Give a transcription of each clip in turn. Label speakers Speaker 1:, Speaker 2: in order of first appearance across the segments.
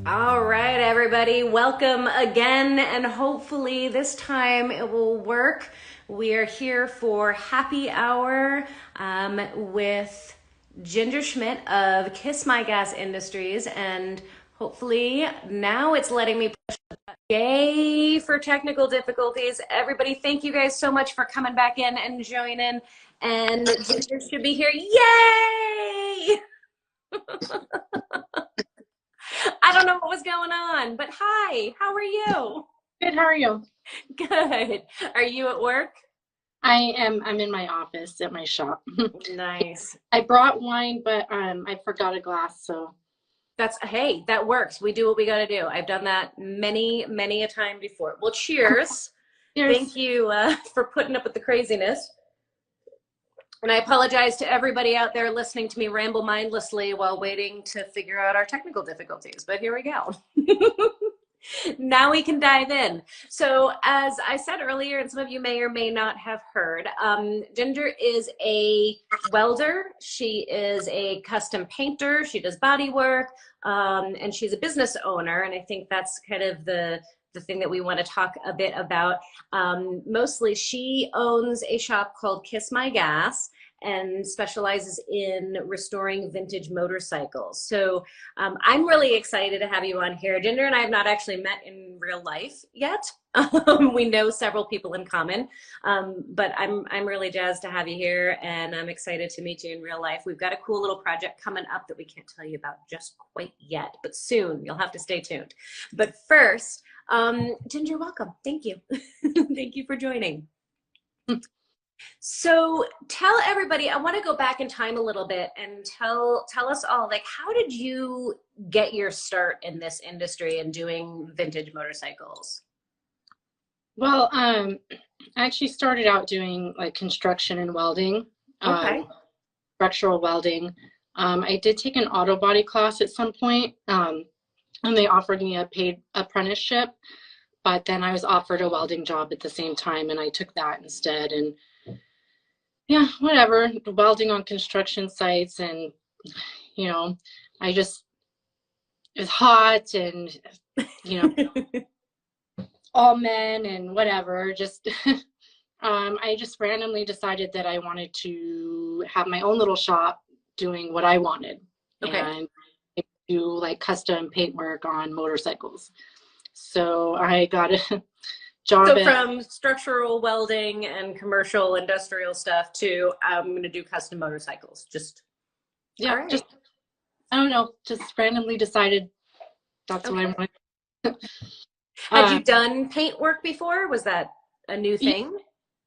Speaker 1: All right, everybody, welcome again, and hopefully this time it will work. We are here for happy hour with Ginger Schmidt of Kiss My Gas Industries, and hopefully now it's letting me push. Yay for technical difficulties. Everybody, thank you guys so much for coming back in and joining. And Ginger should be here. Yay! I don't know what was going on, but hi, how are you?
Speaker 2: Good, how are you?
Speaker 1: Good. Are you at work?
Speaker 2: I'm in my office at my shop.
Speaker 1: Nice.
Speaker 2: I brought wine, but I forgot a glass, so
Speaker 1: Hey, that works. We do what we got to do. I've done that many a time before. Well, cheers.
Speaker 2: cheers.
Speaker 1: Thank you for putting up with the craziness. And I apologize to everybody out there listening to me ramble mindlessly while waiting to figure out our technical difficulties, but here we go. Now we can dive in. So as I said earlier, and some of you may or may not have heard, Ginger is a welder. She is a custom painter. She does body work, and she's a business owner. And I think that's kind of the thing that we want to talk a bit about. Mostly she owns a shop called Kiss My Gas and specializes in restoring vintage motorcycles. So I'm really excited to have you on here. Ginger and I have not actually met in real life yet. We know several people in common, but I'm really jazzed to have you here, and I'm excited to meet you in real life. We've got a cool little project coming up that we can't tell you about just quite yet, but soon. You'll have to stay tuned. But first, Ginger, welcome. Thank you. Thank you for joining. So tell everybody, I want to go back in time a little bit and tell us all, like, how did you get your start in this industry and doing vintage motorcycles?
Speaker 2: Well, I actually started out doing like construction and welding,
Speaker 1: Okay.
Speaker 2: structural welding. I did take an auto body class at some point, and they offered me a paid apprenticeship, but then I was offered a welding job at the same time, and I took that instead. And yeah, whatever, welding on construction sites, and you know, I just it was hot, and you know, all men and whatever. Just I just randomly decided that I wanted to have my own little shop doing what I wanted,
Speaker 1: Okay.
Speaker 2: and do like custom paintwork on motorcycles. So I got a job
Speaker 1: So
Speaker 2: at
Speaker 1: from structural welding and commercial industrial stuff to I'm going to do custom motorcycles. Just all
Speaker 2: yeah,
Speaker 1: right.
Speaker 2: just I don't know, just randomly decided that's what I
Speaker 1: Okay.
Speaker 2: wanted.
Speaker 1: Had you
Speaker 2: Um,
Speaker 1: done paint work before? Was that a new
Speaker 2: yeah,
Speaker 1: thing?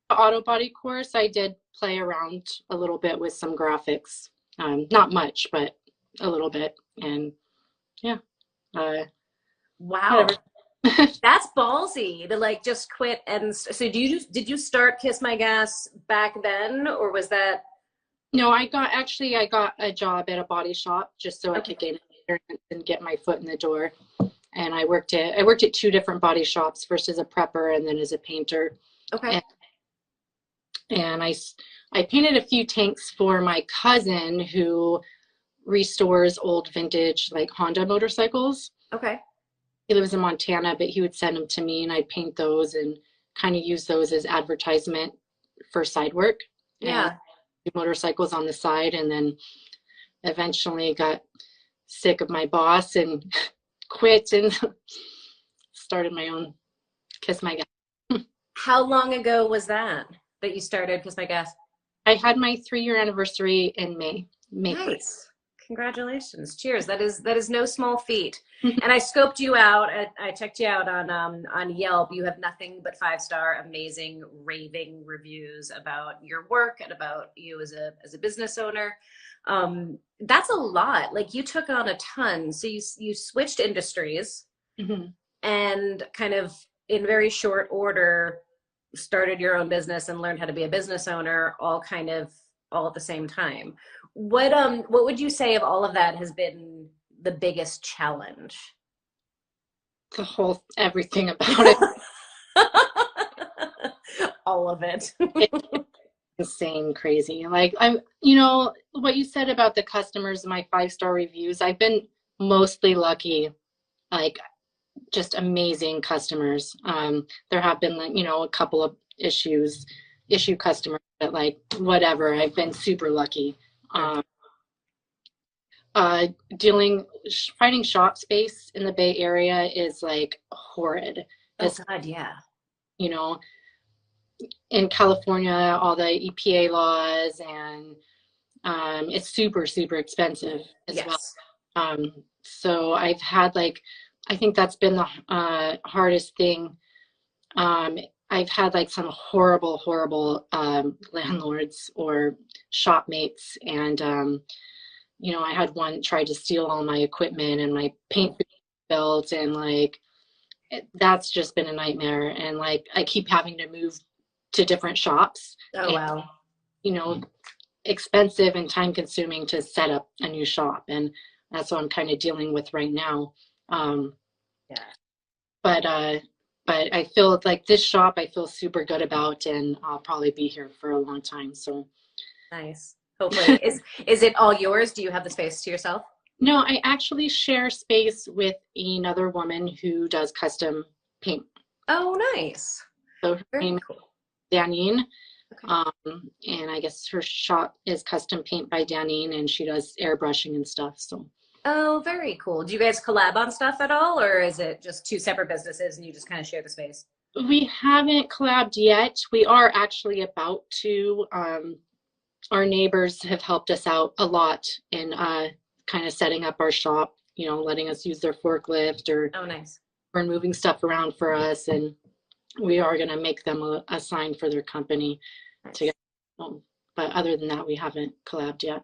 Speaker 2: auto body course, I did play around a little bit with some graphics. Not much, but a little bit. And yeah, uh,
Speaker 1: Wow.
Speaker 2: whatever.
Speaker 1: That's ballsy to like just quit. And so did you start Kiss My Gas back then, or was that
Speaker 2: No, I got a job at a body shop just so I
Speaker 1: okay?
Speaker 2: could gain experience and get my foot in the door. And I worked at two different body shops, first as a prepper and then as a painter.
Speaker 1: Okay.
Speaker 2: And, and I painted a few tanks for my cousin who restores old vintage like Honda motorcycles.
Speaker 1: Okay.
Speaker 2: He lives in Montana, but he would send them to me and I'd paint those and kind of use those as advertisement for side work and
Speaker 1: Yeah.
Speaker 2: do motorcycles on the side. And then eventually got sick of my boss and quit and started my own Kiss My Gas.
Speaker 1: How long ago was that you started Kiss My Gas?
Speaker 2: I had my 3-year anniversary in May 1st.
Speaker 1: Nice. Congratulations. Cheers. That is no small feat. And I scoped you out. I checked you out on Yelp. You have nothing but 5-star, amazing, raving reviews about your work and about you as a business owner. That's a lot. Like you took on a ton. So you switched industries
Speaker 2: Mm-hmm.
Speaker 1: and kind of in very short order started your own business and learned how to be a business owner all at the same time. What would you say of all of that has been the biggest challenge?
Speaker 2: The whole everything about it.
Speaker 1: All of it.
Speaker 2: It's insane, crazy. Like I what you said about the customers, my 5-star reviews, I've been mostly lucky. like just amazing customers. There have been like, you know, a couple of issue customers, but like whatever, I've been super lucky. Uh, finding shop space in the Bay Area is like horrid.
Speaker 1: Oh God, yeah.
Speaker 2: You know, in California, all the EPA laws, and it's super, super expensive as well.
Speaker 1: Yes.
Speaker 2: So I've had like, I think that's been the hardest thing. I've had like some horrible, horrible landlords or shop mates, and you know, I had one try to steal all my equipment and my paint belt, and like that's just been a nightmare. And like I keep having to move to different shops.
Speaker 1: Oh wow.
Speaker 2: You know, expensive and time consuming to set up a new shop, and that's what I'm kind of dealing with right now.
Speaker 1: Yeah.
Speaker 2: But I feel like this shop I feel super good about, and I'll probably be here for a long time. So
Speaker 1: nice. Hopefully. Is it all yours? Do you have the space to yourself?
Speaker 2: no, I actually share space with another woman who does custom paint.
Speaker 1: Oh, nice.
Speaker 2: So her
Speaker 1: Very
Speaker 2: name
Speaker 1: cool.
Speaker 2: is Danine.
Speaker 1: Okay.
Speaker 2: And I guess her shop is custom paint by Danine, and she does airbrushing and stuff. So
Speaker 1: Oh, very cool. Do you guys collab on stuff at all, or is it just two separate businesses and you just kind of share the space?
Speaker 2: we haven't collabed yet. We are actually about to. Our neighbors have helped us out a lot in kind of setting up our shop, you know, letting us use their forklift or
Speaker 1: Oh, nice.
Speaker 2: moving stuff around for us. And we are going to make them a sign for their company
Speaker 1: Nice.
Speaker 2: to get home. But other than that, we haven't collabed yet.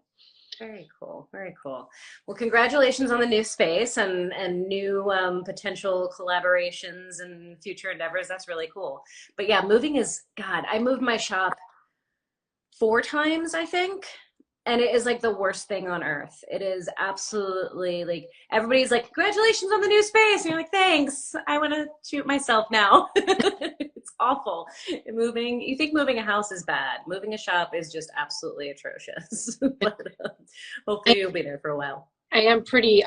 Speaker 1: Very cool. Very cool. Well, congratulations on the new space and new potential collaborations and future endeavors. That's really cool. But yeah, moving is, God, I moved my shop 4 times, I think. And it is like the worst thing on earth. It is absolutely like everybody's like, congratulations on the new space. And you're like, thanks. I want to shoot myself now. It's awful. Moving, you think moving a house is bad. Moving a shop is just absolutely atrocious. But hopefully you'll be there for a while.
Speaker 2: I am pretty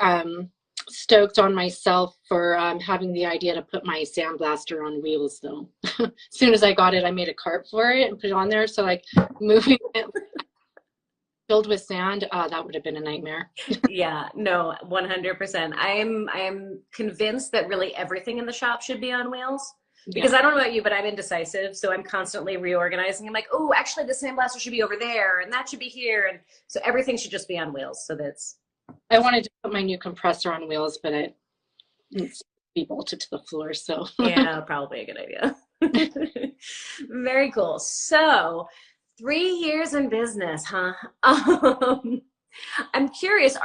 Speaker 2: stoked on myself for having the idea to put my sandblaster on wheels, though. As soon as I got it, I made a cart for it and put it on there. So like moving it filled with sand, that would have been a nightmare.
Speaker 1: Yeah, no, 100%. I am convinced that really everything in the shop should be on wheels. Because
Speaker 2: Yeah.
Speaker 1: I don't know about you, but I'm indecisive. So I'm constantly reorganizing. I'm like, oh, actually the sandblaster should be over there and that should be here. And so everything should just be on wheels. So that's.
Speaker 2: I wanted to put my new compressor on wheels, but it's be bolted to the floor. So
Speaker 1: Yeah, probably a good idea. Very cool. So 3 years in business, huh? I'm curious,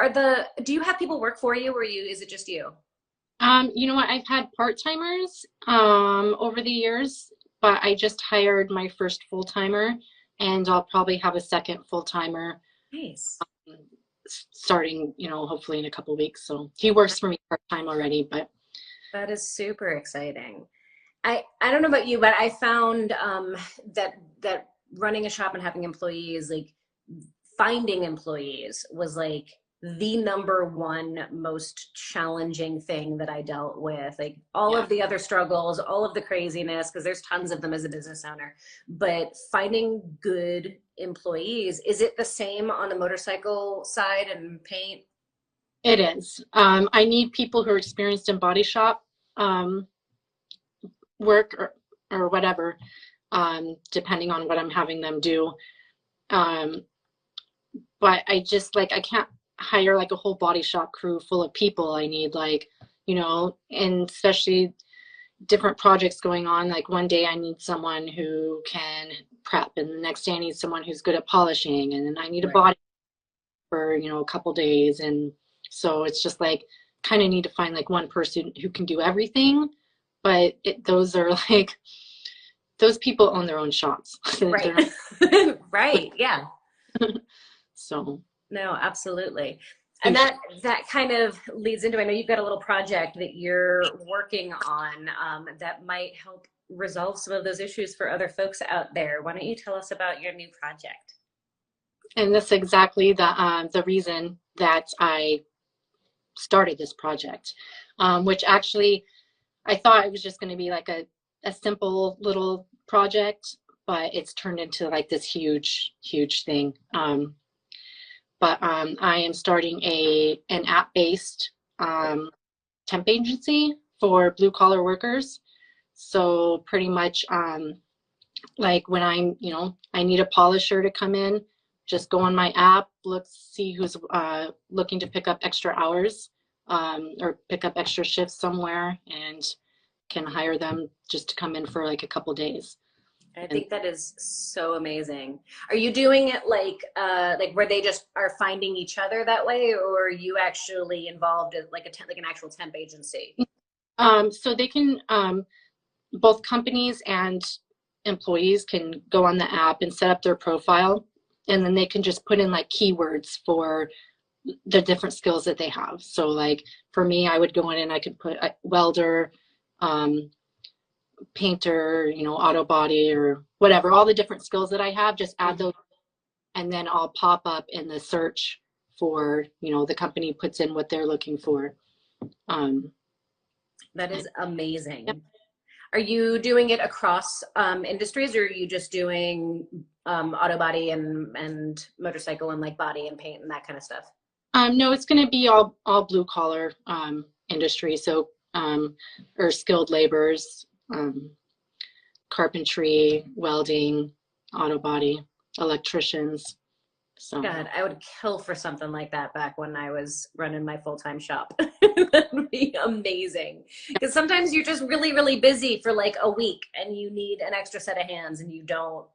Speaker 1: do you have people work for you or is it just you?
Speaker 2: you know what? I've had part-timers over the years, but I just hired my first full-timer, and I'll probably have a second full-timer
Speaker 1: Nice.
Speaker 2: starting, you know, hopefully in a couple of weeks. So he works for me part-time already, but
Speaker 1: That is super exciting. I don't know about you, but I found that running a shop and having employees, like finding employees was like the number one most challenging thing that I dealt with. Like all
Speaker 2: yeah.
Speaker 1: of the other struggles, all of the craziness, because there's tons of them as a business owner, but finding good employees, is it the same on the motorcycle side and paint?
Speaker 2: It is. I need people who are experienced in body shop work or whatever, depending on what I'm having them do. But I just like, I can't hire like a whole body shop crew full of people. I need like, you know, and especially different projects going on. Like one day I need someone who can prep, and the next day I need someone who's good at polishing, and then I need a body for, you know, a couple days. And so it's just like kind of need to find like one person who can do everything, but those are like, those people own their own shops.
Speaker 1: Right. Right. Yeah.
Speaker 2: So
Speaker 1: no, absolutely. And that kind of leads into, I know you've got a little project that you're working on that might help resolve some of those issues for other folks out there. Why don't you tell us about your new project?
Speaker 2: And that's exactly the reason that I started this project, which actually I thought it was just going to be like a simple little project, but it's turned into like this huge, huge thing. But I am starting an app-based temp agency for blue collar workers. So pretty much like when I'm, I need a polisher to come in, just go on my app, see who's looking to pick up extra hours or pick up extra shifts somewhere, and can hire them just to come in for like a couple days.
Speaker 1: I think that is so amazing. Are you doing it like where they just are finding each other that way, or are you actually involved in like an actual temp agency?
Speaker 2: So they can, both companies and employees can go on the app and set up their profile, and then they can just put in like keywords for the different skills that they have. So like for me, I would go in and I could put a welder, painter, auto body or whatever, all the different skills that I have, just add those, and then I'll pop up in the search for, the company puts in what they're looking for.
Speaker 1: That is amazing.
Speaker 2: Yep.
Speaker 1: Are you doing it across industries, or are you just doing auto body and motorcycle and like body and paint and that kind of stuff?
Speaker 2: No, it's going to be all blue collar industry. So, or skilled laborers, carpentry, welding, auto body, electricians. So
Speaker 1: God, I would kill for something like that back when I was running my full-time shop. That would be amazing. Because sometimes you're just really, really busy for like a week and you need an extra set of hands, and you don't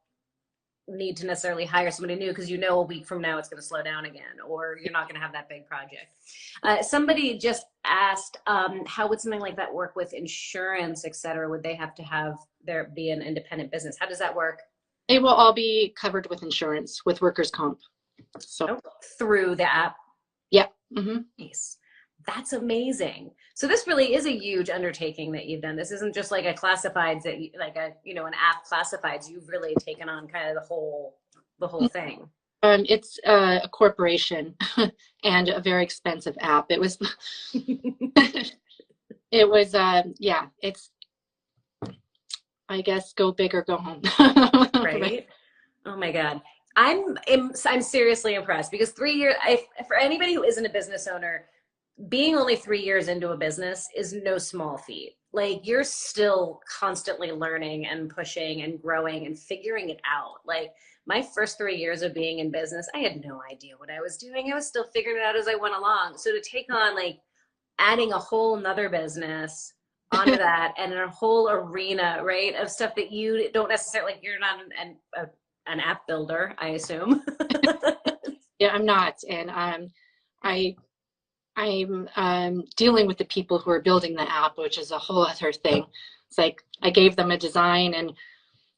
Speaker 1: need to necessarily hire somebody new because a week from now it's going to slow down again, or you're not going to have that big project. Somebody just asked, how would something like that work with insurance, et cetera? Would they have to have there be an independent business? How does that work?
Speaker 2: they will all be covered with insurance, with workers' comp. So
Speaker 1: through the app?
Speaker 2: Yeah. Mm-hmm.
Speaker 1: Nice. That's amazing. So this really is a huge undertaking that you've done. This isn't just like a classifieds that you, like a, an app classifieds. You've really taken on kind of the whole thing.
Speaker 2: It's a corporation and a very expensive app. It was, yeah, it's, I guess, go big or go home.
Speaker 1: Right? Oh my God. I'm seriously impressed, because 3 years, for anybody who isn't a business owner, being only 3 years into a business is no small feat. Like, you're still constantly learning and pushing and growing and figuring it out. Like, my first 3 years of being in business, I had no idea what I was doing. I was still figuring it out as I went along. So to take on like adding a whole nother business onto that, and a whole arena, right, of stuff that you don't necessarily, like, you're not an app builder, I assume.
Speaker 2: Yeah, I'm not. And I'm dealing with the people who are building the app, which is a whole other thing. It's like I gave them a design and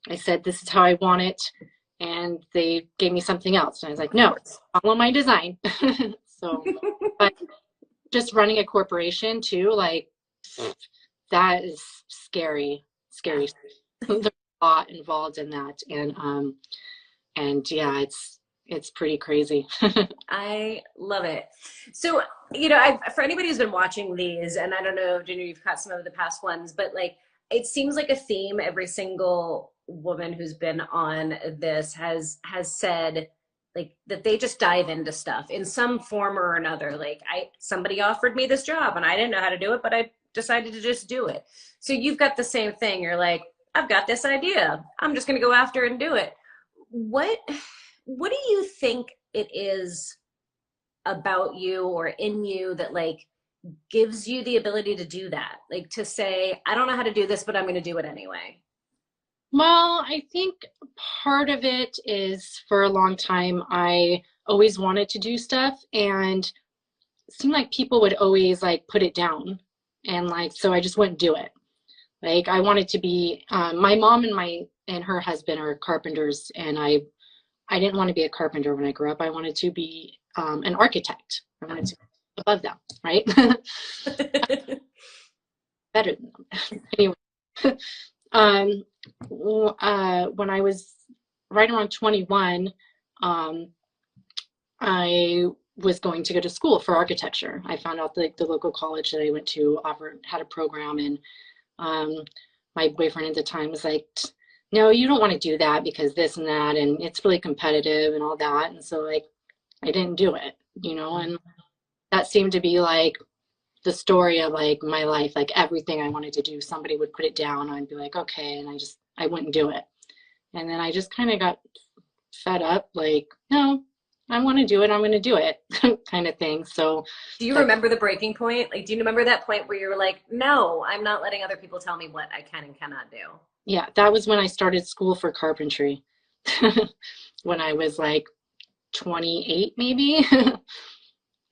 Speaker 2: I said, this is how I want it. And they gave me something else. And I was like, no, follow my design. So, but just running a corporation too, like, that is scary. There's a lot involved in that. And yeah, it's pretty crazy.
Speaker 1: I love it. So, for anybody who's been watching these, and I don't know, Junior, you've caught some of the past ones, but like, it seems like a theme. Every single woman who's been on this has said, like, that they just dive into stuff in some form or another. Like, somebody offered me this job and I didn't know how to do it, but I decided to just do it. So you've got the same thing. You're like, I've got this idea, I'm just going to go after it and do it. What do you think it is about you or in you that like gives you the ability to do that? Like, to say, I don't know how to do this, but I'm going to do it anyway.
Speaker 2: Well, I think part of it is, for a long time, I always wanted to do stuff, and it seemed like people would always like put it down, and like, so I just wouldn't do it. Like, I wanted to be, my mom and her husband are carpenters, and I didn't want to be a carpenter when I grew up. I wanted to be an architect. I wanted to be above them, right? Better than them. Anyway, when I was right around 21, I was going to go to school for architecture. I found out that the local college that I went to had a program, and um, my boyfriend at the time was like, "No, you don't want to do that because this and that, and it's really competitive and all that." And so like I didn't do it, and that seemed to be like the story of like my life. Like everything I wanted to do, somebody would put it down, and I'd be like, okay, and I wouldn't do it. And then I just kind of got fed up, like, no, I want to do it, I'm going to do it, kind of thing. So
Speaker 1: Do you
Speaker 2: that,
Speaker 1: remember the breaking point? Like, do you remember that point where you were like, no, I'm not letting other people tell me what I can and cannot do?
Speaker 2: yeah, that was when I started school for carpentry, when I was like 28, maybe.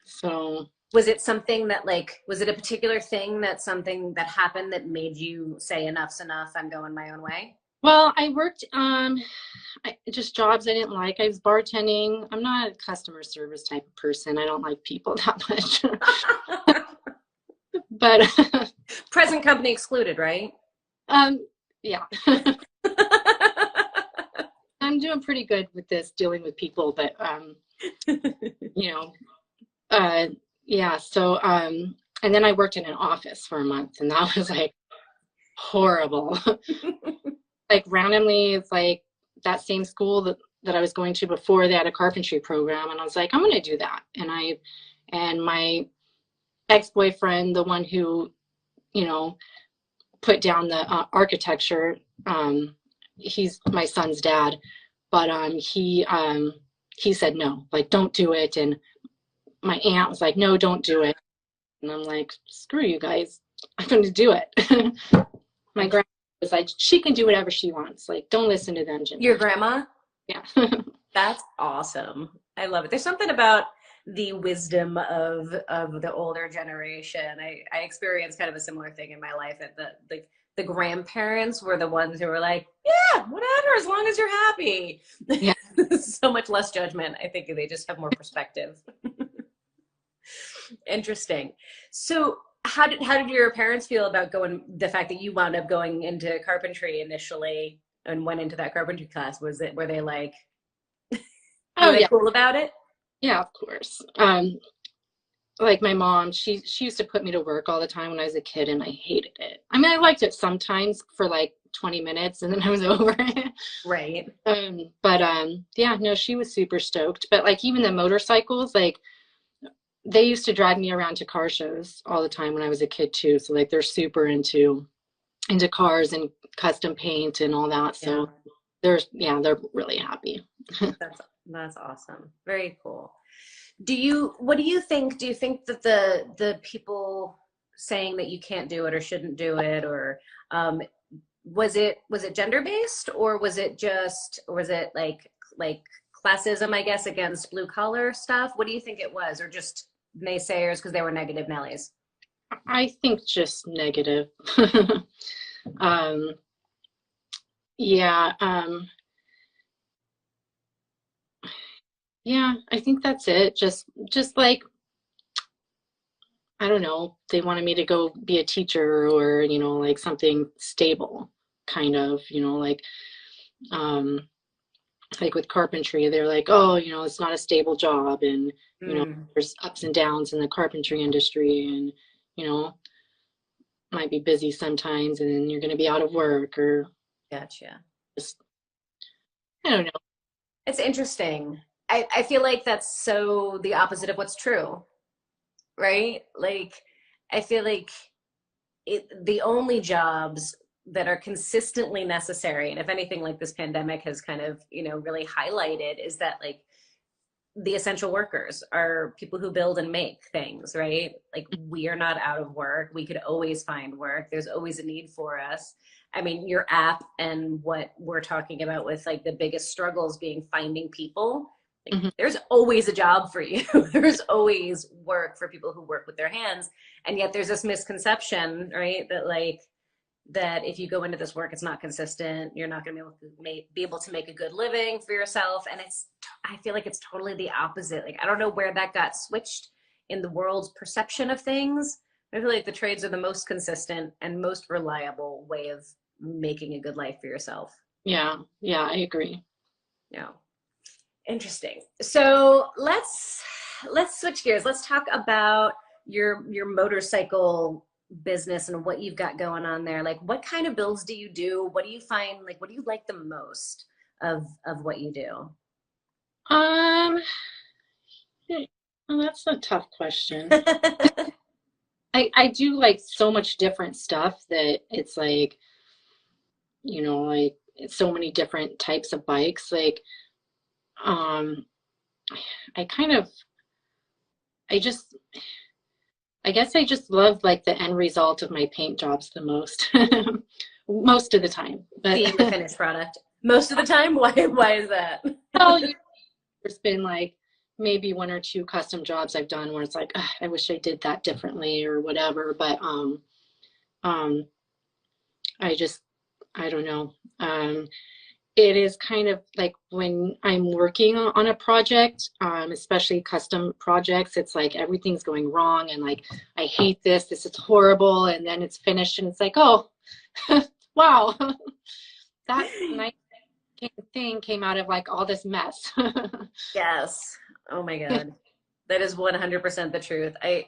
Speaker 2: So,
Speaker 1: Was it something that like, was it a particular thing that something that happened that made you say enough's enough, I'm going my own way?
Speaker 2: well, I worked just jobs I didn't like. I was bartending. I'm not a customer service type of person. I don't like people that much. But
Speaker 1: Present company excluded, right?
Speaker 2: um, yeah, I'm doing pretty good with this, dealing with people. But you know, uh, yeah. So and then I worked in an office for a month, and that was like horrible. Like randomly, it's like that same school that I was going to before, they had a carpentry program, and I was like, I'm going to do that. And my ex-boyfriend, the one who, you know, put down the architecture, he's my son's dad, but he said no, like don't do it. And my aunt was like, no, don't do it. And I'm like, screw you guys, I'm going to do it. My grandma was like, she can do whatever she wants. Like, don't listen to them, Jimmy.
Speaker 1: Your grandma?
Speaker 2: Yeah.
Speaker 1: That's awesome. I love it. There's something about the wisdom of the older generation. I experienced kind of a similar thing in my life that the grandparents were the ones who were like, yeah, whatever, as long as you're happy.
Speaker 2: Yeah.
Speaker 1: So much less judgment. I think they just have more perspective. Interesting. So how did your parents feel about going, the fact that you wound up going into carpentry initially and went into that carpentry class? Were they like, were
Speaker 2: Oh
Speaker 1: they
Speaker 2: yeah.
Speaker 1: cool about it?
Speaker 2: Yeah, of course. Like my mom, she used to put me to work all the time when I was a kid, and I hated it. I mean, I liked it sometimes for like 20 minutes, and then I was over it.
Speaker 1: Right.
Speaker 2: But yeah, no, she was super stoked. But like even the motorcycles, like they used to drive me around to car shows all the time when I was a kid too. So like they're super into cars and custom paint and all that.
Speaker 1: Yeah.
Speaker 2: So they're really happy.
Speaker 1: That's awesome. Very cool. What do you think? Do you think that the people saying that you can't do it or shouldn't do it, or um was it gender based, or was it like classism, I guess, against blue collar stuff? What do you think it was, or just naysayers because they were negative Nellies?
Speaker 2: I think just negative. um, yeah, yeah, I think that's it. Just like, I don't know, they wanted me to go be a teacher or, like something stable, kind of, um, like with carpentry, they're like, oh, it's not a stable job, and,
Speaker 1: Mm,
Speaker 2: there's ups and downs in the carpentry industry, and, you know, might be busy sometimes, and then you're going to be out of work, or
Speaker 1: gotcha.
Speaker 2: just, I don't know.
Speaker 1: It's interesting. I feel like that's so the opposite of what's true, right? Like, I feel like the only jobs that are consistently necessary, and if anything, like this pandemic has kind of, really highlighted, is that like the essential workers are people who build and make things, right? Like we are not out of work. We could always find work. There's always a need for us. I mean, your app and what we're talking about with like the biggest struggles being finding people, like
Speaker 2: Mhm.
Speaker 1: there's always a job for you. There's always work for people who work with their hands. And yet there's this misconception, right? That like that if you go into this work, it's not consistent, you're not going to be able to make a good living for yourself. And I feel like it's totally the opposite. Like I don't know where that got switched in the world's perception of things. I feel like the trades are the most consistent and most reliable way of making a good life for yourself.
Speaker 2: Yeah, yeah, I agree.
Speaker 1: Yeah. Interesting. So let's switch gears. Let's talk about your motorcycle business and what you've got going on there. Like, what kind of builds do you do? What do you find, like, what do you like the most of what you do?
Speaker 2: Um, well, that's a tough question. I do like so much different stuff that it's like, like it's so many different types of bikes. Like, um, I kind of, I just, I guess I just love like the end result of my paint jobs the most, most of the time. But
Speaker 1: Seeing the finished product most of the time. Why is that?
Speaker 2: well, there's been like maybe one or two custom jobs I've done where it's like, "Ugh, I wish I did that differently or whatever." But um, I just, I don't know. It is kind of like when I'm working on a project, especially custom projects, it's like everything's going wrong and like, I hate this, this is horrible. And then it's finished and it's like, oh, wow, that nice thing came out of like all this mess.
Speaker 1: Yes. Oh my God. That is 100% the truth. I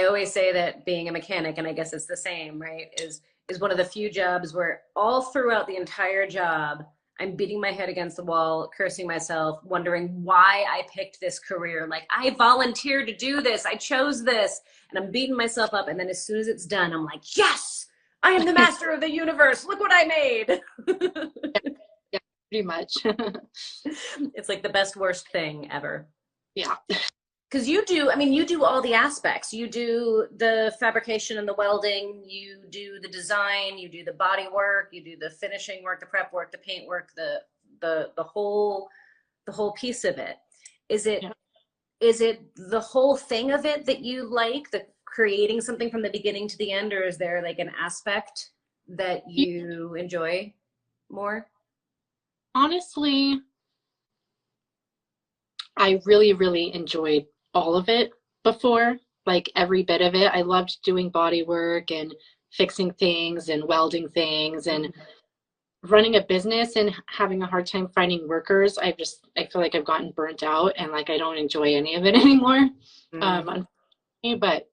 Speaker 1: always say that being a mechanic, and I guess it's the same, right, is one of the few jobs where all throughout the entire job, I'm beating my head against the wall, cursing myself, wondering why I picked this career. Like, I volunteered to do this. I chose this, and I'm beating myself up. And then as soon as it's done, I'm like, yes, I am the master of the universe. Look what I made.
Speaker 2: Yeah, pretty much.
Speaker 1: It's like the best, worst thing ever.
Speaker 2: Yeah.
Speaker 1: Because you do, I mean, you do all the aspects. You do the fabrication and the welding, you do the design, you do the body work, you do the finishing work, the prep work, the paint work, the whole piece of it. Is it
Speaker 2: Yeah.
Speaker 1: is it the whole thing of it that you like, the creating something from the beginning to the end, or is there like an aspect that you enjoy more?
Speaker 2: Honestly, I really, really enjoyed all of it before, like every bit of it. I loved doing body work and fixing things and welding things and
Speaker 1: Mhm.
Speaker 2: running a business and having a hard time finding workers. I feel like I've gotten burnt out and like I don't enjoy any of it anymore.
Speaker 1: Mm.
Speaker 2: Unfortunately, but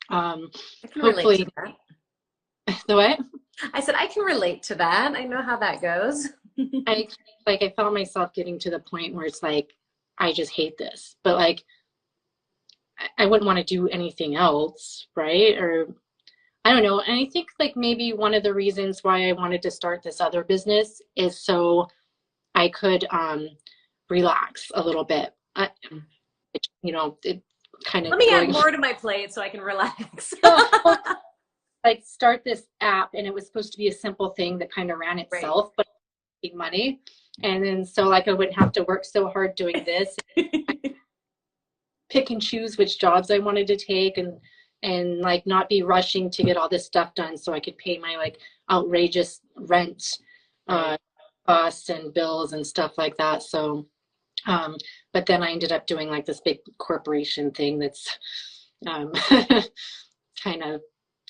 Speaker 2: um,
Speaker 1: I can relate to
Speaker 2: hopefully,
Speaker 1: that.
Speaker 2: the way
Speaker 1: I said, I can relate to that. I know how that goes.
Speaker 2: I like, I found myself getting to the point where it's like, I just hate this, but like, I wouldn't want to do anything else, right? Or I don't know. And I think like maybe one of the reasons why I wanted to start this other business is so I could relax a little bit. It kind
Speaker 1: Let
Speaker 2: of
Speaker 1: me add
Speaker 2: going
Speaker 1: more to my plate so I can relax.
Speaker 2: like start this app, and it was supposed to be a simple thing that kind of ran
Speaker 1: Right.
Speaker 2: itself, but making money. And then so like I wouldn't have to work so hard doing this, pick and choose which jobs I wanted to take, and like not be rushing to get all this stuff done so I could pay my like outrageous rent
Speaker 1: Right.
Speaker 2: uh, costs and bills and stuff like that. So but then I ended up doing like this big corporation thing that's um, kind of,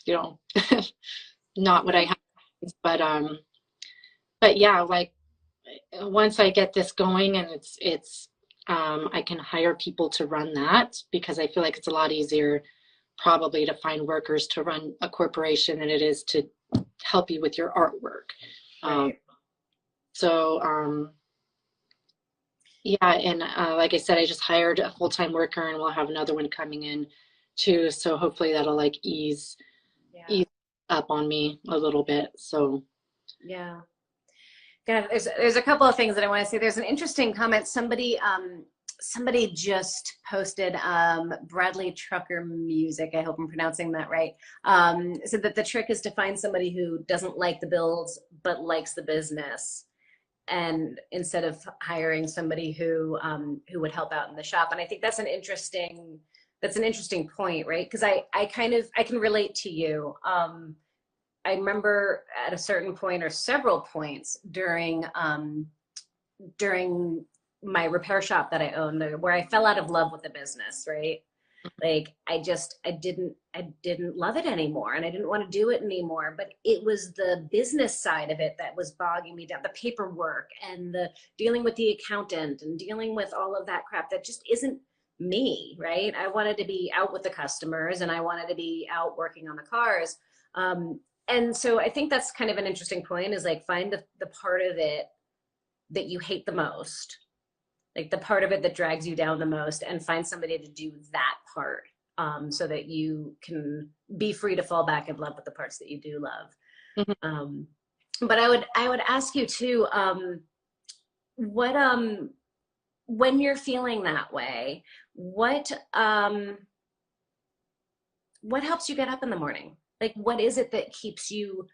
Speaker 2: you know, not what I
Speaker 1: Yeah.
Speaker 2: have. But yeah, like once I get this going and it's I can hire people to run that because I feel like it's a lot easier probably to find workers to run a corporation than it is to help you with your artwork. Um,
Speaker 1: Right.
Speaker 2: so yeah, and like I said, I just hired a full-time worker and we'll have another one coming in too. So hopefully that'll like
Speaker 1: Yeah.
Speaker 2: ease up on me a little bit. So
Speaker 1: Yeah. God, there's a couple of things that I want to say. There's an interesting comment. Somebody just posted Bradley Trucker Music. I hope I'm pronouncing that right. Said that the trick is to find somebody who doesn't like the bills but likes the business, and instead of hiring somebody who would help out in the shop. And I think that's an interesting point, right? Because I can relate to you. I remember at a certain point or several points during my repair shop that I owned, where I fell out of love with the business, right? Like I didn't love it anymore, and I didn't want to do it anymore. But it was the business side of it that was bogging me down, the paperwork and the dealing with the accountant and dealing with all of that crap that just isn't me, right? I wanted to be out with the customers and I wanted to be out working on the cars. And so I think that's kind of an interesting point, is like find the part of it that you hate the most, like the part of it that drags you down the most, and find somebody to do that part, so that you can be free to fall back in love with the parts that you do love.
Speaker 2: Mhm.
Speaker 1: But I would ask you too, what when you're feeling that way, what helps you get up in the morning? Like what is it that keeps you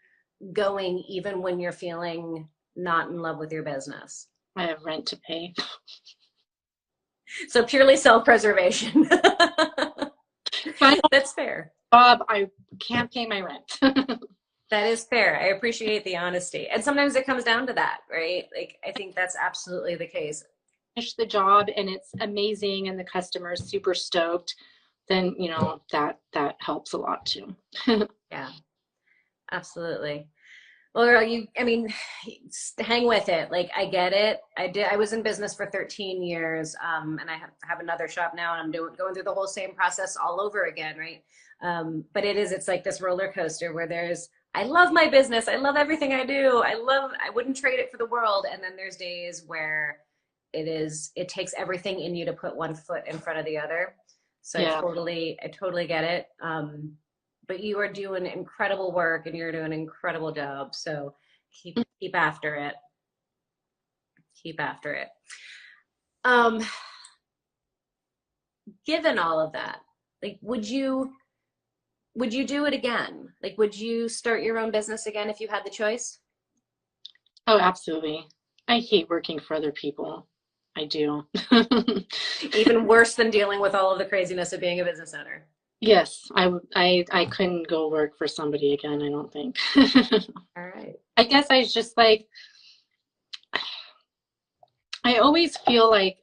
Speaker 1: going even when you're feeling not in love with your business?
Speaker 2: I have rent to pay.
Speaker 1: So purely self-preservation.
Speaker 2: If I don't
Speaker 1: That's fair.
Speaker 2: have a job, I can't pay my rent.
Speaker 1: That is fair. I appreciate the honesty. And sometimes it comes down to that, right? Like I think that's absolutely the case.
Speaker 2: Finish the job and it's amazing and the customer is super stoked, then that helps a lot too.
Speaker 1: Yeah, absolutely. Well, girl, I mean, hang with it. Like, I get it. I was in business for 13 years, and I have another shop now, and I'm going through the whole same process all over again, right? But it's like this roller coaster where I love my business. I love everything I do. I wouldn't trade it for the world. And then there's days where it takes everything in you to put one foot in front of the other. So
Speaker 2: Yeah.
Speaker 1: I totally get it. But you are doing incredible work and you're doing an incredible job. So keep after it. Keep after it. Um, Given all of that, like would you do it again? Like would you start your own business again if you had the choice?
Speaker 2: Oh, absolutely. I hate working for other people. I do.
Speaker 1: Even worse than dealing with all of the craziness of being a business owner.
Speaker 2: Yes, I couldn't go work for somebody again, I don't think.
Speaker 1: All right.
Speaker 2: I guess I just like I always feel like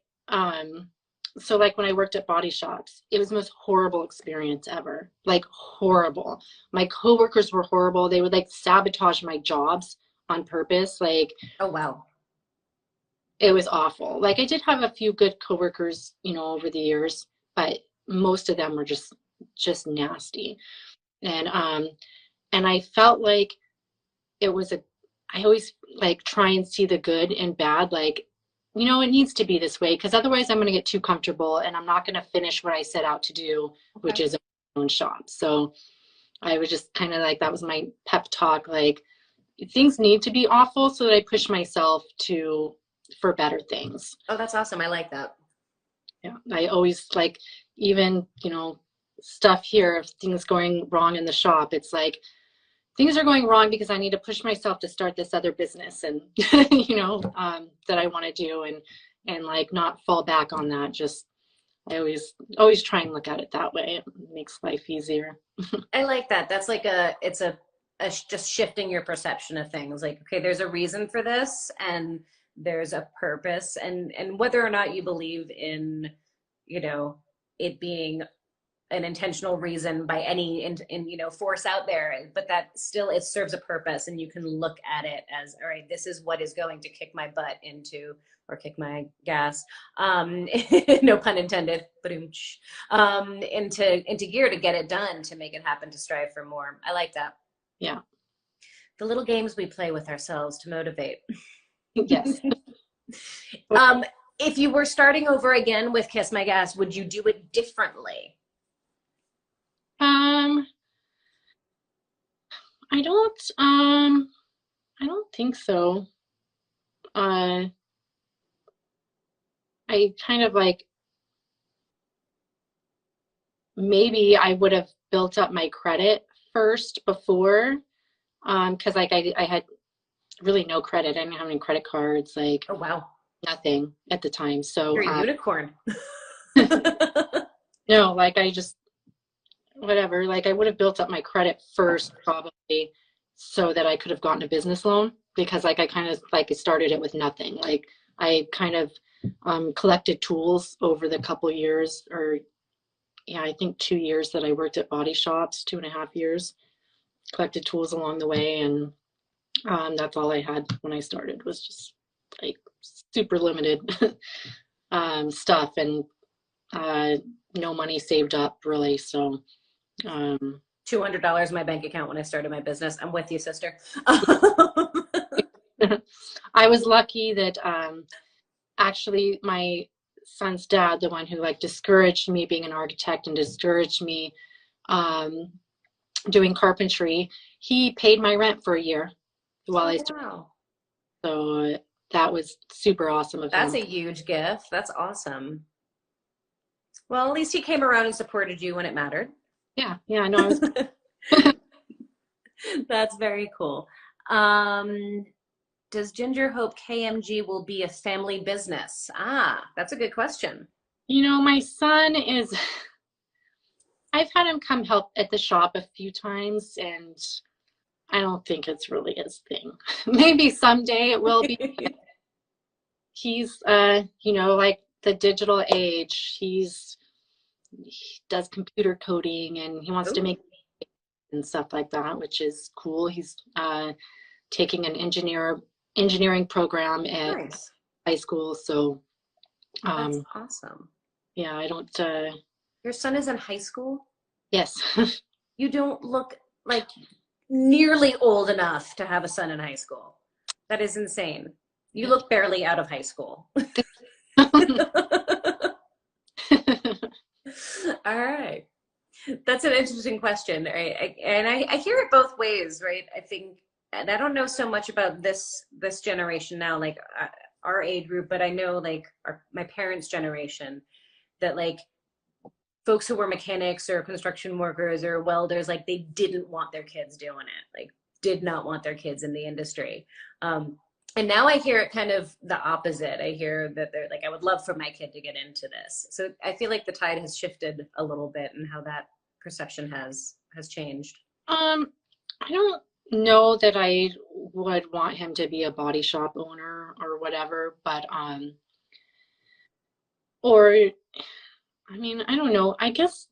Speaker 2: so like when I worked at body shops, it was the most horrible experience ever. Like horrible. My coworkers were horrible. They would like sabotage my jobs on purpose. Like
Speaker 1: Oh wow.
Speaker 2: it was awful. Like I did have a few good coworkers, over the years, but most of them were just nasty. And I felt like it was I always like try and see the good and bad, like, it needs to be this way because otherwise I'm going to get too comfortable and I'm not going to finish what I set out to do, which
Speaker 1: Okay.
Speaker 2: is my own shop. So I was just kind of like, that was my pep talk. Like things need to be awful so that I push myself for better things.
Speaker 1: Oh, that's awesome. I like that.
Speaker 2: Yeah. I always like, even, stuff here, if things going wrong in the shop, it's like, things are going wrong because I need to push myself to start this other business and that I want to do and like not fall back on that. Just I always try and look at it that way. It makes life easier.
Speaker 1: I like that. That's like just shifting your perception of things. Like, okay, there's a reason for this and there's a purpose, and whether or not you believe in, it being an intentional reason by any force out there, but that still it serves a purpose, and you can look at it as, all right, this is what is going to kick my butt into, or kick my gas, no pun intended, but into gear to get it done, to make it happen, to strive for more. I like that.
Speaker 2: Yeah.
Speaker 1: The little games we play with ourselves to motivate.
Speaker 2: Yes.
Speaker 1: If you were starting over again with Kiss My Gas, would you do it differently?
Speaker 2: I don't think so. I kind of like, maybe I would have built up my credit first before, because like I had really no credit. I didn't have any credit cards, like
Speaker 1: Oh wow,
Speaker 2: nothing at the time. So
Speaker 1: you're a unicorn.
Speaker 2: no, like I just whatever, like I would have built up my credit first probably so that I could have gotten a business loan, because like I kind of like started it with nothing. Like I kind of collected tools over the couple years, or yeah, I think 2 years that I worked at body shops, 2.5 years, collected tools along the way. And that's all I had when I started was just like super limited stuff and uh, no money saved up really. So um,
Speaker 1: $200 in my bank account when I started my business. I'm with you, sister.
Speaker 2: I was lucky that actually my son's dad, the one who like discouraged me being an architect and discouraged me um, doing carpentry, he paid my rent for a year while I
Speaker 1: Oh,
Speaker 2: started.
Speaker 1: wow.
Speaker 2: So that was super awesome of
Speaker 1: That's
Speaker 2: him.
Speaker 1: a huge gift. That's awesome. Well, at least he came around and supported you when it mattered.
Speaker 2: Yeah, yeah, I know. I was.
Speaker 1: That's very cool. Um, does Ginger hope KMG will be a family business? Ah, that's a good question.
Speaker 2: My son is. I've had him come help at the shop a few times, and I don't think it's really his thing. Maybe someday it will be. He's, like the digital age. He does computer coding, and he wants to
Speaker 1: Ooh,
Speaker 2: make and stuff like that, which is cool. He's taking an engineering program at
Speaker 1: nice.
Speaker 2: high school. So,
Speaker 1: That's
Speaker 2: um,
Speaker 1: awesome.
Speaker 2: yeah, I don't.
Speaker 1: Your son is in high school?
Speaker 2: Yes.
Speaker 1: You don't look like nearly old enough to have a son in high school. That is insane. You look barely out of high school. All right. That's an interesting question, right? I hear it both ways, right? I think, and I don't know so much about this generation now, like our age group, but I know like my parents' generation, that like folks who were mechanics or construction workers or welders, like they didn't want their kids doing it, like did not want their kids in the industry. And now I hear it kind of the opposite. I hear that they're like, I would love for my kid to get into this. So I feel like the tide has shifted a little bit and how that perception has changed.
Speaker 2: I don't know that I would want him to be a body shop owner or whatever, but or I don't know. I guess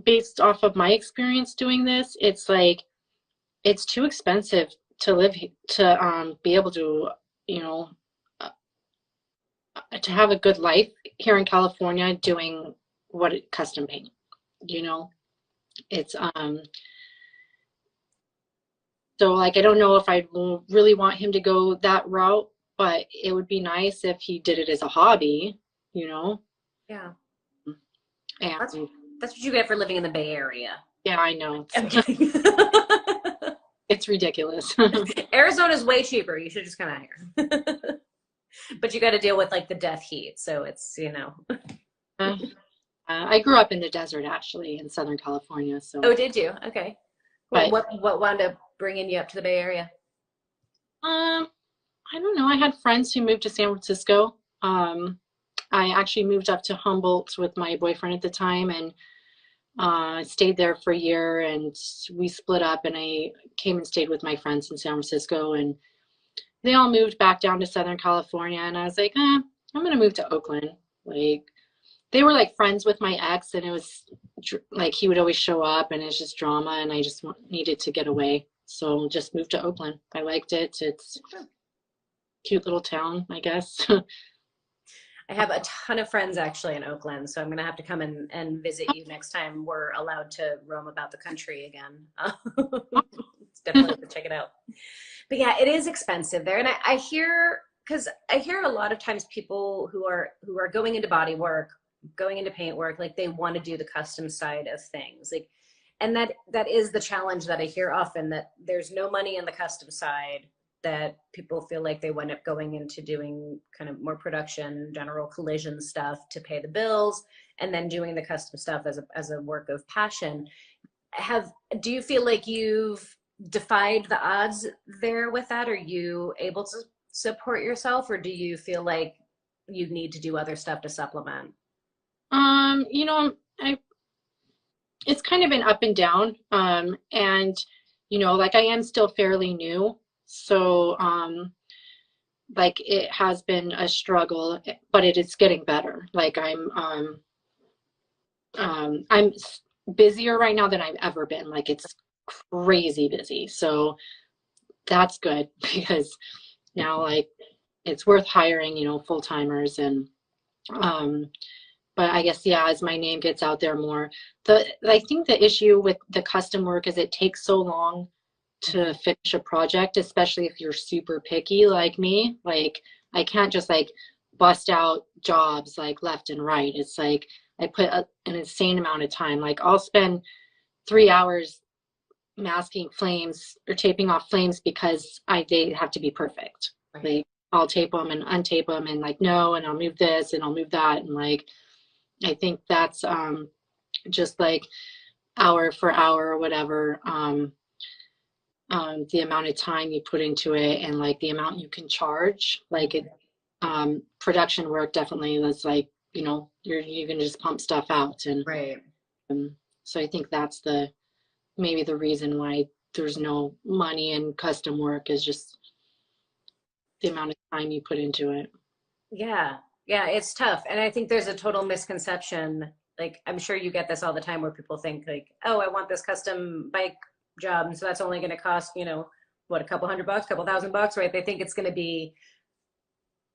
Speaker 2: based off of my experience doing this, it's like it's too expensive to live to be able to, you know, uh, to have a good life here in California doing custom paint, you know. It's so like I don't know if I really want him to go that route, but it would be nice if he did it as a hobby, you know.
Speaker 1: Yeah. That's
Speaker 2: And
Speaker 1: that's what you get for living in the Bay Area.
Speaker 2: yeah, I know
Speaker 1: I'm kidding.
Speaker 2: it's ridiculous.
Speaker 1: Arizona's way cheaper. You should just come out here. But you got to deal with like the death heat, so it's.
Speaker 2: I grew up in the desert actually in Southern California, so
Speaker 1: Oh, did you? Okay. Well,
Speaker 2: but
Speaker 1: what wound up bringing you up to the Bay Area?
Speaker 2: um I don't know. I had friends who moved to San Francisco. I actually moved up to Humboldt with my boyfriend at the time and stayed there for a year and we split up and I came and stayed with my friends in San Francisco and they all moved back down to Southern California and I was like, I'm gonna move to Oakland. Like they were like friends with my ex and it was like he would always show up and it's just drama and I just needed to get away. So just moved to Oakland. I liked it. It's a cute little town, I guess.
Speaker 1: I have a ton of friends actually in Oakland, so I'm gonna have to come and visit you next time we're allowed to roam about the country again. It's definitely to check it out. But yeah, it is expensive there, and I hear because I hear a lot of times people who are going into body work, going into paint work, like they want to do the custom side of things, like, and that is the challenge that I hear often, that there's no money in the custom side, that people feel like they wind up going into doing kind of more production, general collision stuff to pay the bills, and then doing the custom stuff as a work of passion. Do you feel like you've defied the odds there with that? Are you able to support yourself, or do you feel like you need to do other stuff to supplement?
Speaker 2: You know, I it's kind of been up and down. And like I am still fairly new, so like it has been a struggle, but it is getting better. Like I'm busier right now than I've ever been. Like it's crazy busy. So that's good because now like it's worth hiring, you know, full timers and um but I guess yeah, as my name gets out there more, I think the issue with the custom work is it takes so long to finish a project, especially if you're super picky like me. Like I can't just like bust out jobs like left and right. It's like I put an insane amount of time. Like I'll spend 3 hours masking flames or taping off flames because they have to be perfect.
Speaker 1: Right.
Speaker 2: Like I'll tape them and untape them and like no, and I'll move this and I'll move that and like I think that's just like hour for hour or whatever. The amount of time you put into it and like the amount you can charge, like it, production work definitely is like, you know, you can just pump stuff out and
Speaker 1: Right.
Speaker 2: so I think that's maybe the reason why there's no money in custom work is just the amount of time you put into it.
Speaker 1: Yeah. Yeah, it's tough. And I think there's a total misconception. Like, I'm sure you get this all the time where people think, like, oh, I want this custom bike job. And so that's only going to cost, you know, what, a couple $100, couple $1,000, right? They think it's going to be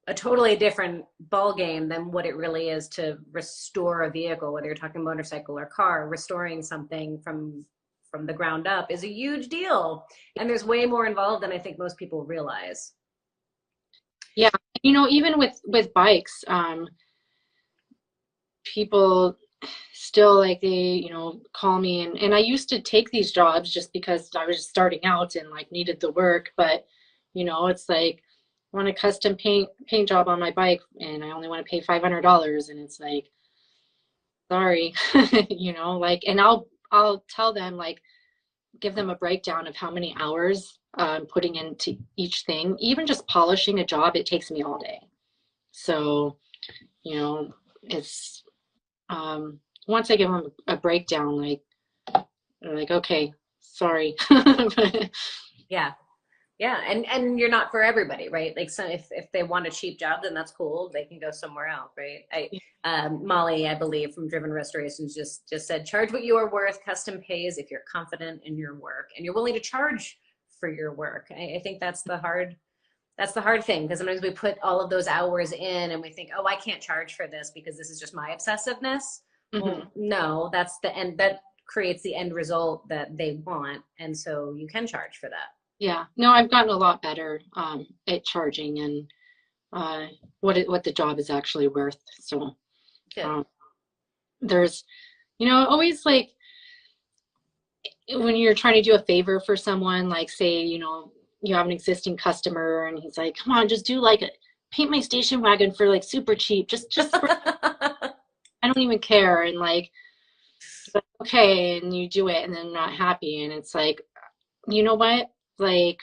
Speaker 1: a totally different ball game than what it really is to restore a vehicle, whether you're talking motorcycle or car. Restoring something from the ground up is a huge deal. And there's way more involved than I think most people realize.
Speaker 2: Yeah, you know, even with bikes, people still like they, you know, call me and I used to take these jobs just because I was just starting out and like needed the work, but you know, it's like I want a custom paint job on my bike and I only want to pay $500 and it's like sorry, you know, like and I'll tell them like give them a breakdown of how many hours I'm putting into each thing. Even just polishing a job, it takes me all day. So, you know, it's once I give them a breakdown, like they're like, okay, sorry.
Speaker 1: Yeah. Yeah, and you're not for everybody, right? Like, so if they want a cheap job, then that's cool. They can go somewhere else, right? Molly, I believe, from Driven Restorations, just said, charge what you are worth. Custom pays if you're confident in your work and you're willing to charge for your work. I think that's the hard thing, because sometimes we put all of those hours in and we think, oh, I can't charge for this because this is just my obsessiveness. Well, no, that's the end. That creates the end result that they want, and so you can charge for that.
Speaker 2: Yeah, no, I've gotten a lot better at charging and what the job is actually worth. So there's, you know, always like when you're trying to do a favor for someone, like say, you know, you have an existing customer and he's like, come on, just do like paint my station wagon for like super cheap. Just for, I don't even care. And like, okay, and you do it and then not happy. And it's like, you know what? Like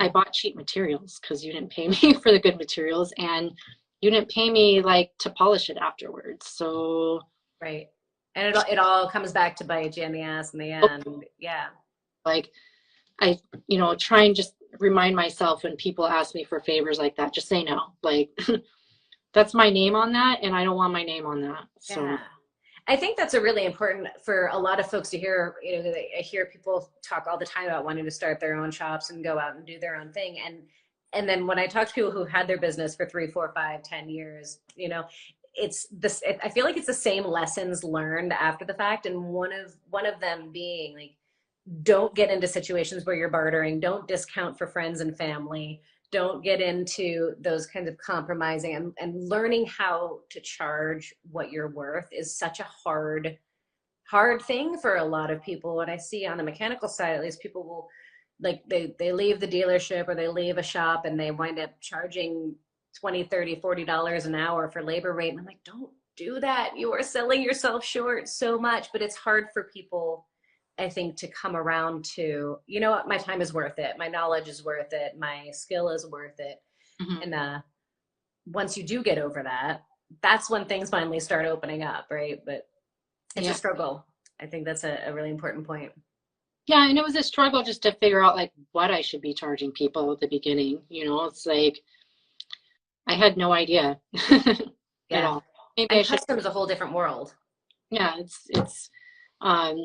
Speaker 2: I bought cheap materials because you didn't pay me for the good materials and you didn't pay me like to polish it afterwards. So
Speaker 1: right. And it all comes back to bite you in the ass in the end. Yeah.
Speaker 2: Like I, you know, try and just remind myself when people ask me for favors like that, just say no. Like that's my name on that and I don't want my name on that. So
Speaker 1: yeah. I think that's a really important for a lot of folks to hear. You know, I hear people talk all the time about wanting to start their own shops and go out and do their own thing. And then when I talk to people who had their business for 3, 4, 5, 10 years, you know, it's this. I feel like it's the same lessons learned after the fact. And one of them being like, don't get into situations where you're bartering. Don't discount for friends and family. Don't get into those kinds of compromising, and learning how to charge what you're worth is such a hard thing for a lot of people. What I see on the mechanical side, at least, people will like they leave the dealership or they leave a shop and they wind up charging 20, 30, $40 an hour for labor rate. And I'm like, don't do that. You are selling yourself short so much. But it's hard for people, I think, to come around to, you know what, my time is worth it. My knowledge is worth it. My skill is worth it. And once you do get over that, that's when things finally start opening up, right? But it's a struggle. I think that's a really important point.
Speaker 2: yeah, and it was a struggle just to figure out like what I should be charging people at the beginning. You know, it's like I had no idea at all. Maybe
Speaker 1: And
Speaker 2: I should.
Speaker 1: custom is a whole different world.
Speaker 2: yeah, it's um,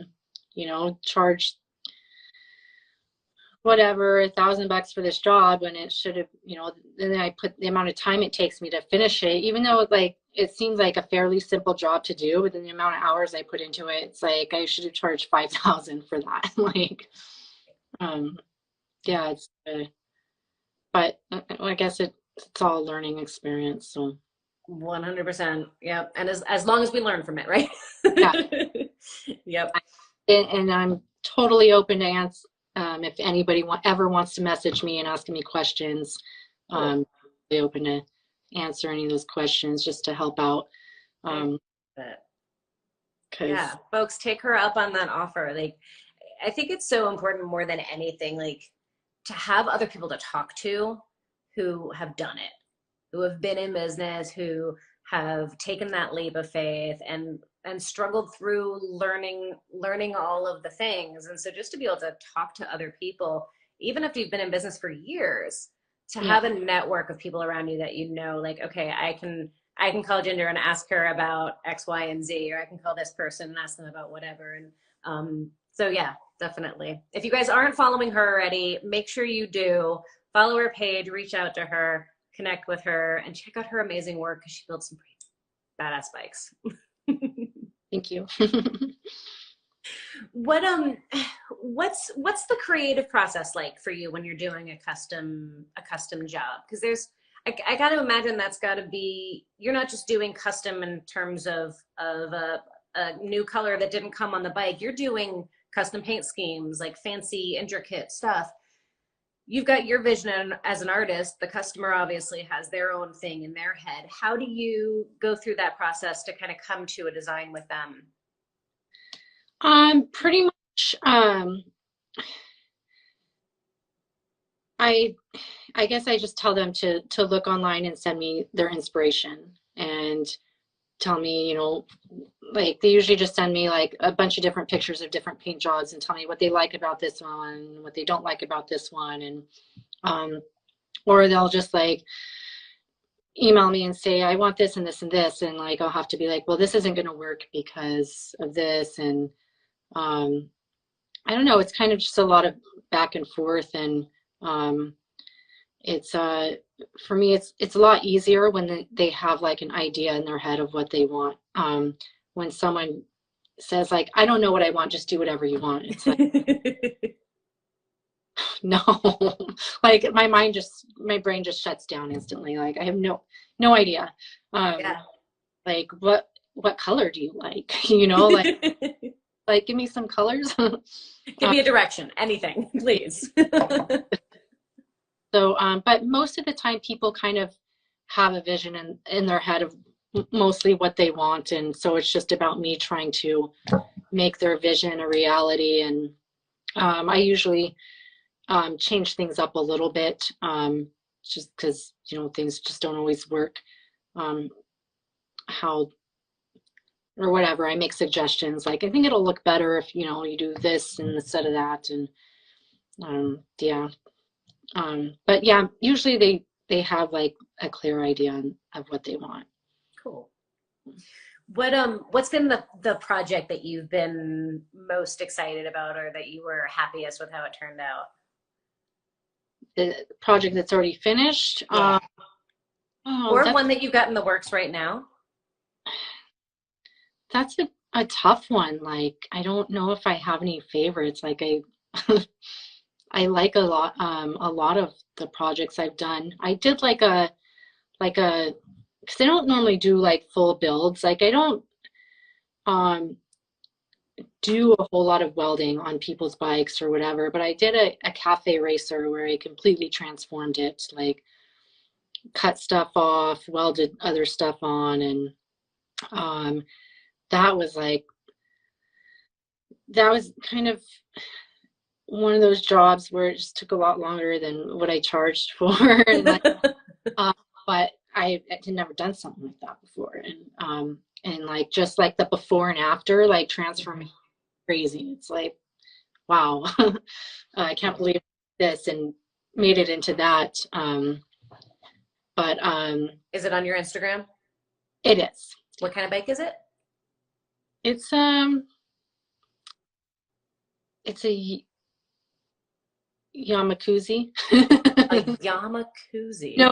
Speaker 2: you know, charge whatever $1,000 for this job when it should have, you know, then I put the amount of time it takes me to finish it, even though like it seems like a fairly simple job to do, but then the amount of hours I put into it, it's like I should have charged 5,000 for that. Like, um, yeah, it's, but I guess it's all a learning experience. So
Speaker 1: 100%. Yep. And as long as we learn from it, right?
Speaker 2: yeah,
Speaker 1: Yep.
Speaker 2: and I'm totally open to answer. If anybody ever wants to message me and ask me questions,
Speaker 1: Cool.
Speaker 2: be open to answer any of those questions just to help out.
Speaker 1: Yeah,
Speaker 2: Because
Speaker 1: folks, take her up on that offer. Like, I think it's so important more than anything, like to have other people to talk to who have done it, who have been in business, who have taken that leap of faith and struggled through learning all of the things. And so just to be able to talk to other people, even if you've been in business for years, to
Speaker 2: yeah,
Speaker 1: have a network of people around you that you know, like, okay, I can call Ginger and ask her about X, Y, and Z, or I can call this person and ask them about whatever. And so yeah, definitely. If you guys aren't following her already, make sure you do. Follow her page, reach out to her, connect with her, and check out her amazing work because she builds some pretty badass bikes.
Speaker 2: thank you.
Speaker 1: What what's the creative process like for you when you're doing a custom job? Because I got to imagine that's got to be, you're not just doing custom in terms of a new color that didn't come on the bike. You're doing custom paint schemes, like fancy intricate stuff. You've got your vision as an artist. The customer obviously has their own thing in their head. How do you go through that process to kind of come to a design with them?
Speaker 2: Pretty much, I I guess I just tell them to look online and send me their inspiration and tell me, you know, like they usually just send me like a bunch of different pictures of different paint jobs and tell me what they like about this one, what they don't like about this one, and um, or they'll just like email me and say I want this and this and this, and like I'll have to be like, well, this isn't going to work because of this, and um, I don't know. It's kind of just a lot of back and forth, and um, it's for me, it's a lot easier when they have like an idea in their head of what they want. When someone says like, I don't know what I want, just do whatever you want. It's like, no, like my brain just shuts down instantly. Like I have no idea. Um,
Speaker 1: Yeah.
Speaker 2: like what color do you like? You know, like give me some colors.
Speaker 1: Give me a direction, anything, please.
Speaker 2: So, but most of the time, people kind of have a vision in their head of mostly what they want, and so it's just about me trying to make their vision a reality. And I usually change things up a little bit, just because you know things just don't always work. Um, how or whatever, I make suggestions like I think it'll look better if you know you do this instead of that, and yeah. But yeah, usually they have like a clear idea of what they want.
Speaker 1: Cool. What's been the project that you've been most excited about or that you were happiest with how it turned out?
Speaker 2: The project that's already finished.
Speaker 1: Yeah.
Speaker 2: Oh,
Speaker 1: Or one that you've got in the works right now?
Speaker 2: that's a tough one. Like I don't know if I have any favorites. Like I I like a lot of the projects I've done. I did like a because I don't normally do like full builds. Like I don't um do a whole lot of welding on people's bikes or whatever, but I did a cafe racer where I completely transformed it, like cut stuff off, welded other stuff on, and um, that was like that was kind of one of those jobs where it just took a lot longer than what I charged for, and like, uh, but I had never done something like that before, and like just like the before and after, like transforming crazy. It's like wow, I can't believe this and made it into that. But
Speaker 1: Is it on your Instagram?
Speaker 2: it is.
Speaker 1: What kind of bike is it?
Speaker 2: It's it's a Yamakuzi.
Speaker 1: A
Speaker 2: No,
Speaker 1: Yamakuzi.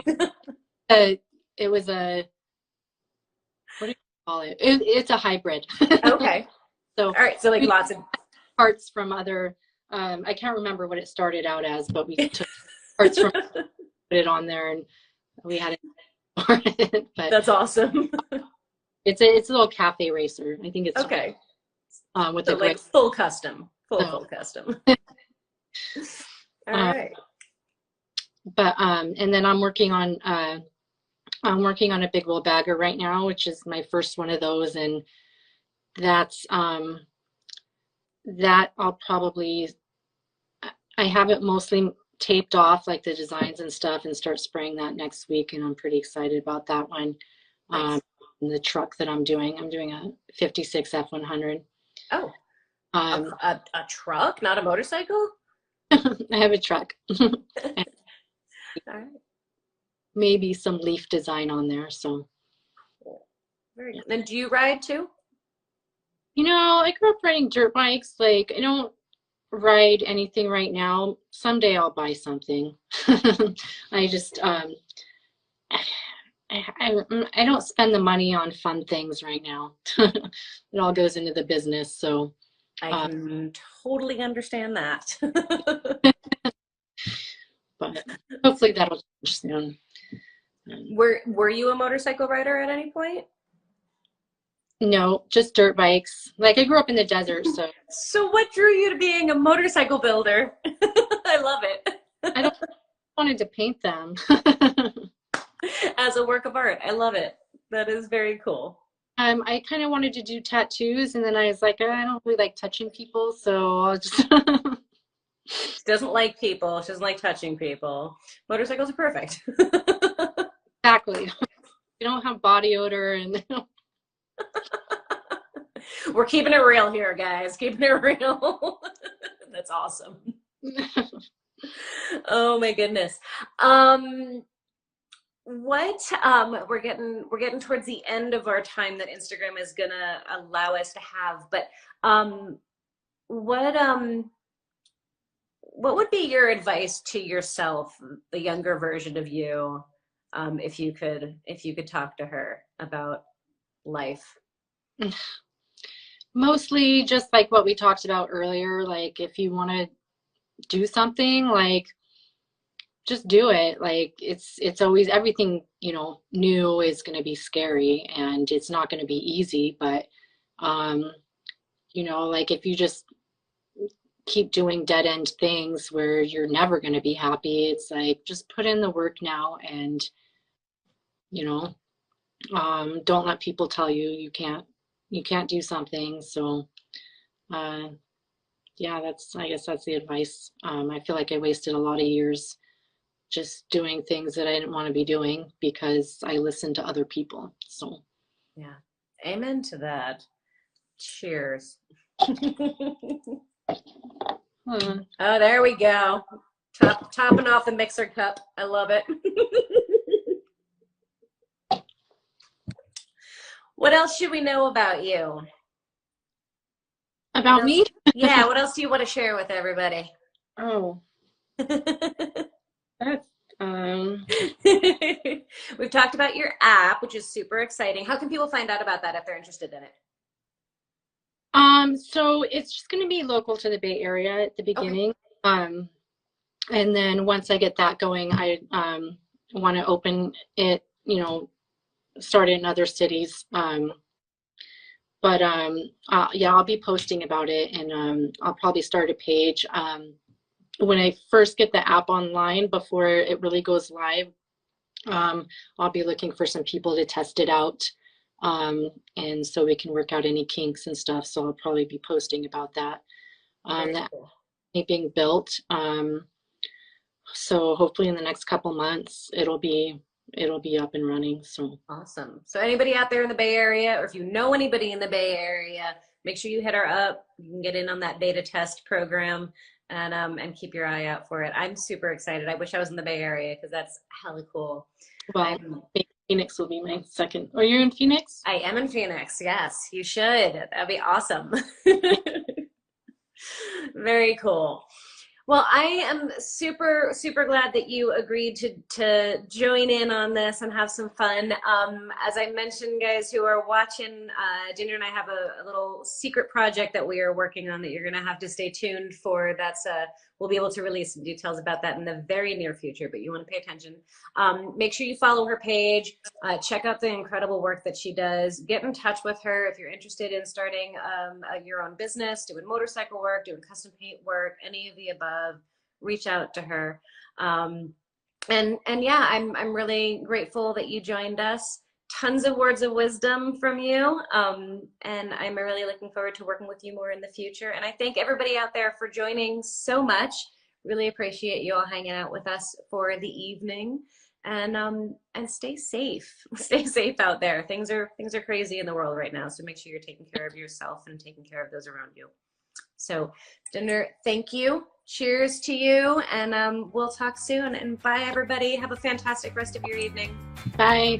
Speaker 2: it was a, what do you call it? It's a hybrid.
Speaker 1: Okay.
Speaker 2: So
Speaker 1: All right. So like
Speaker 2: we
Speaker 1: lots of.
Speaker 2: took parts from other, I can't remember what it started out as, but we took parts from, put it on there, and we had it for it. But
Speaker 1: That's awesome.
Speaker 2: it's a little cafe racer. I think it's
Speaker 1: Okay.
Speaker 2: with
Speaker 1: So
Speaker 2: a
Speaker 1: like
Speaker 2: great.
Speaker 1: full custom,
Speaker 2: So,
Speaker 1: full custom. All
Speaker 2: um,
Speaker 1: right.
Speaker 2: but and then I'm working on a big wheel bagger right now, which is my first one of those, and that's that I'll probably, I have it mostly taped off, like the designs and stuff, and start spraying that next week, and I'm pretty excited about that one. Um,
Speaker 1: Nice.
Speaker 2: and the truck that I'm doing a 56 F100.
Speaker 1: Oh,
Speaker 2: Um,
Speaker 1: a truck, not a motorcycle?
Speaker 2: I have a truck. And
Speaker 1: All right.
Speaker 2: maybe some leaf design on there. So,
Speaker 1: Cool. Very
Speaker 2: yeah.
Speaker 1: good. And do you ride too?
Speaker 2: I grew up riding dirt bikes. Like, I don't ride anything right now. Someday I'll buy something. I just, I don't spend the money on fun things right now. It all goes into the business. So,
Speaker 1: I
Speaker 2: uh,
Speaker 1: can totally understand that.
Speaker 2: but hopefully that'll change soon.
Speaker 1: Were you a motorcycle rider at any point?
Speaker 2: No, just dirt bikes. Like I grew up in the desert, so
Speaker 1: So what drew you to being a motorcycle builder? I love it.
Speaker 2: I don't wanted to paint them.
Speaker 1: As a work of art. I love it. That is very cool.
Speaker 2: I kind of wanted to do tattoos, and then I was like, I don't really like touching people, so I'll just
Speaker 1: She doesn't like people. She doesn't like touching people. Motorcycles are perfect.
Speaker 2: exactly. You don't have body odor, and
Speaker 1: We're keeping it real here, guys. Keeping it real. That's awesome. Oh my goodness. Um, what we're getting towards the end of our time that Instagram is gonna allow us to have, but um, what um what would be your advice to yourself, the younger version of you, if you could talk to her about life?
Speaker 2: mostly just like what we talked about earlier. Like if you want to do something, like just do it. Like it's always everything, new is going to be scary and it's not going to be easy, but um like if you just keep doing dead end things where you're never going to be happy, it's like just put in the work now, and you know don't let people tell you you can't do something. So uh yeah, I guess that's the advice. I feel like I wasted a lot of years just doing things that I didn't want to be doing because I listened to other people. So,
Speaker 1: Yeah. Amen to that. Cheers.
Speaker 2: uh,
Speaker 1: Oh, there we go. Topping off the mixer cup. I love it. What else should we know about you? What
Speaker 2: about
Speaker 1: else?
Speaker 2: me?
Speaker 1: Yeah, what else do you want to share with everybody?
Speaker 2: Oh, that's
Speaker 1: We've talked about your app, which is super exciting. How can people find out about that if they're interested in it?
Speaker 2: so it's just going to be local to the Bay Area at the
Speaker 1: Okay.
Speaker 2: beginning. Um, and then once I get that going, I want to open it, start it in other cities. But yeah, I'll be posting about it, and I'll probably start a page. When I first get the app online before it really goes live, um, I'll be looking for some people to test it out, and so we can work out any kinks and stuff. So I'll probably be posting about that.
Speaker 1: Very
Speaker 2: That
Speaker 1: cool.
Speaker 2: being built. So hopefully in the next couple months it'll be up and running. So
Speaker 1: Awesome. So anybody out there in the Bay Area, or if you know anybody in the Bay Area, make sure you hit her up. You can get in on that beta test program and keep your eye out for it. I'm super excited. I wish I was in the Bay Area because that's hella cool.
Speaker 2: well,
Speaker 1: I'm
Speaker 2: thank Phoenix will be my second. Are you in Phoenix?
Speaker 1: I am in Phoenix. Yes, you should. That'd be awesome. Very cool. Well, I am super, super glad that you agreed to join in on this and have some fun. As I mentioned, guys who are watching, Ginger and I have a little secret project that we are working on that you're going to have to stay tuned for. We'll be able to release some details about that in the very near future, but you want to pay attention. Make sure you follow her page. Check out the incredible work that she does. Get in touch with her if you're interested in starting your own business, doing motorcycle work, doing custom paint work, any of the above. Reach out to her. And yeah, I'm really grateful that you joined us. Tons of words of wisdom from you. And I'm really looking forward to working with you more in the future. And I thank everybody out there for joining so much. Really appreciate you all hanging out with us for the evening. And stay safe. Stay safe out there. Things are crazy in the world right now. So make sure you're taking care of yourself and taking care of those around you. So, Ginger, thank you. Cheers to you, and we'll talk soon. And bye, everybody. Have a fantastic rest of your evening.
Speaker 2: Bye.